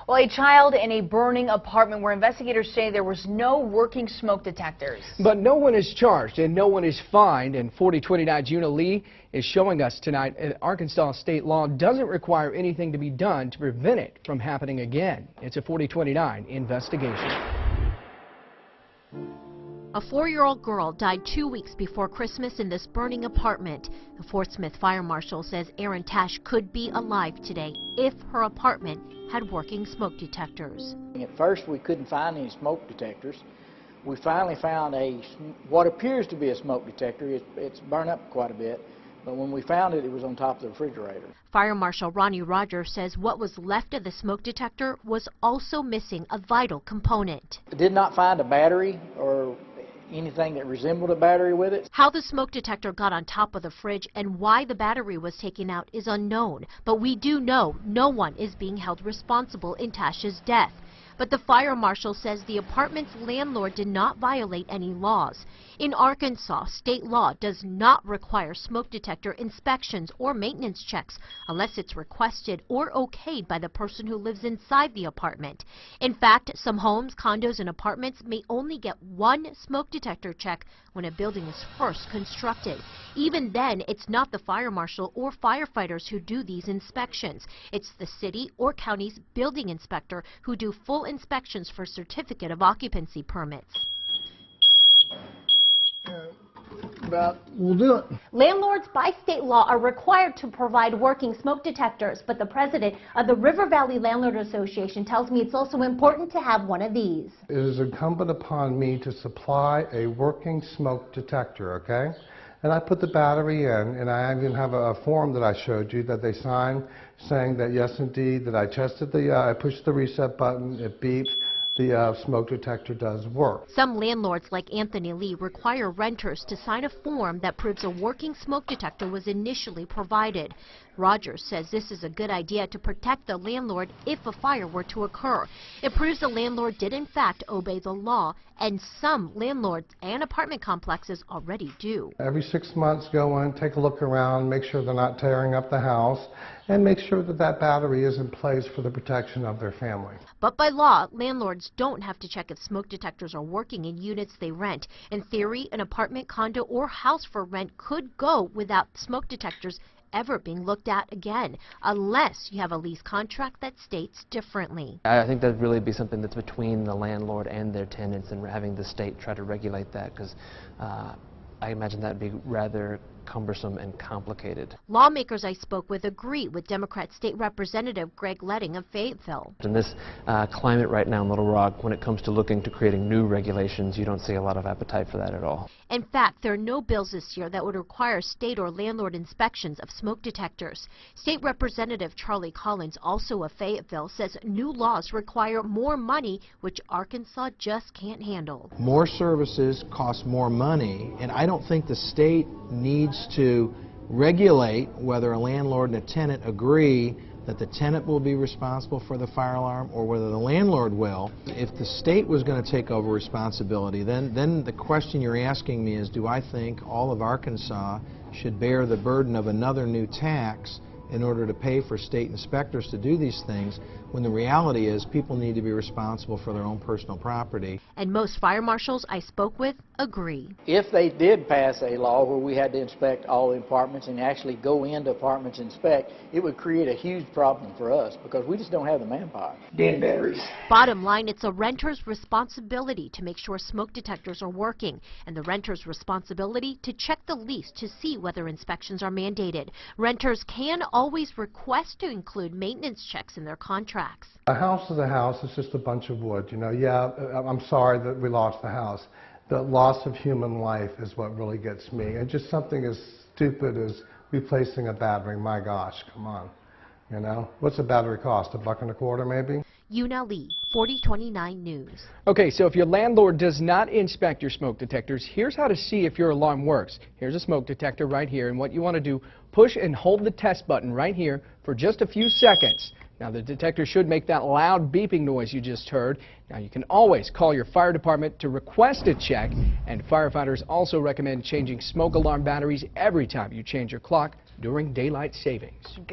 Well, a child in a burning apartment where investigators say there was no working smoke detectors. But no one is charged and no one is fined. And 4029's Una Lee is showing us tonight that Arkansas state law doesn't require anything to be done to prevent it from happening again. It's a 4029 investigation. A 4-year-old girl died 2 weeks before Christmas in this burning apartment. The Fort Smith Fire Marshal says Erin Tash could be alive today if her apartment had working smoke detectors. At first we couldn't find any smoke detectors. We finally found what appears to be a smoke detector. It's burned up quite a bit, but when we found it, it was on top of the refrigerator. Fire Marshal Ronnie Rogers says what was left of the smoke detector was also missing a vital component. I did not find a battery or anything that resembled a battery with it. How the smoke detector got on top of the fridge and why the battery was taken out is unknown, but we do know no one is being held responsible in Tash's death. But the fire marshal says the apartment's landlord did not violate any laws. In Arkansas, state law does not require smoke detector inspections or maintenance checks unless it's requested or okayed by the person who lives inside the apartment. In fact, some homes, condos, and apartments may only get one smoke detector check when a building is first constructed. Even then, it's not the fire marshal or firefighters who do these inspections. It's the city or county's building inspector who do full inspections for certificate of occupancy permits. We'll do it. Landlords by state law are required to provide working smoke detectors, but the president of the River Valley Landlord Association tells me it's also important to have one of these. It is incumbent upon me to supply a working smoke detector, okay? And I put the battery in, and I even have a form that I showed you that they sign saying that yes, indeed, that I tested I pushed the reset button, it beeps, the smoke detector does work. Some landlords like Anthony Lee require renters to sign a form that proves a working smoke detector was initially provided. Rogers says this is a good idea to protect the landlord if a fire were to occur. It proves the landlord did in fact obey the law, and some landlords and apartment complexes already do. Every 6 months go in, take a look around, make sure they're not tearing up the house, and make sure that that battery is in place for the protection of their family. But by law, landlords don't have to check if smoke detectors are working in units they rent. In theory, an apartment, condo, or house for rent could go without smoke detectors ever being looked at again, unless you have a lease contract that states differently. I think that'd really be something that's between the landlord and their tenants, and having the state try to regulate that, because I imagine that'd be rather cumbersome and complicated. Lawmakers I spoke with agree with Democrat State Representative Greg Leding of Fayetteville. In this climate right now in Little Rock, when it comes to looking to creating new regulations, you don't see a lot of appetite for that at all. In fact, there are no bills this year that would require state or landlord inspections of smoke detectors. State Representative Charlie Collins, also of Fayetteville, says new laws require more money, which Arkansas just can't handle. More services cost more money, and I don't think the state needs to regulate whether a landlord and a tenant agree that the tenant will be responsible for the fire alarm or whether the landlord will. If the state was going to take over responsibility, then the question you're asking me is, do I think all of Arkansas should bear the burden of another new tax in order to pay for state inspectors to do these things, when the reality is people need to be responsible for their own personal property. And most fire marshals I spoke with agree. If they did pass a law where we had to inspect all the apartments and actually go into apartments and inspect, it would create a huge problem for us because we just don't have the manpower. Dead batteries. Bottom line, it's a renter's responsibility to make sure smoke detectors are working, and the renter's responsibility to check the lease to see whether inspections are mandated. Renters can always request to include maintenance checks in their contracts. A house is a house, it's just a bunch of wood, you know. Yeah, I'm sorry that we lost the house. The loss of human life is what really gets me. And just something as stupid as replacing a battery, my gosh, come on. You know, what's a battery cost? $1.25 maybe? Una Lee, 4029 News. Okay, so if your landlord does not inspect your smoke detectors, here's how to see if your alarm works. Here's a smoke detector right here, and what you want to do, push and hold the test button right here for just a few seconds. Now, the detector should make that loud beeping noise you just heard. Now, you can always call your fire department to request a check, and firefighters also recommend changing smoke alarm batteries every time you change your clock during daylight savings.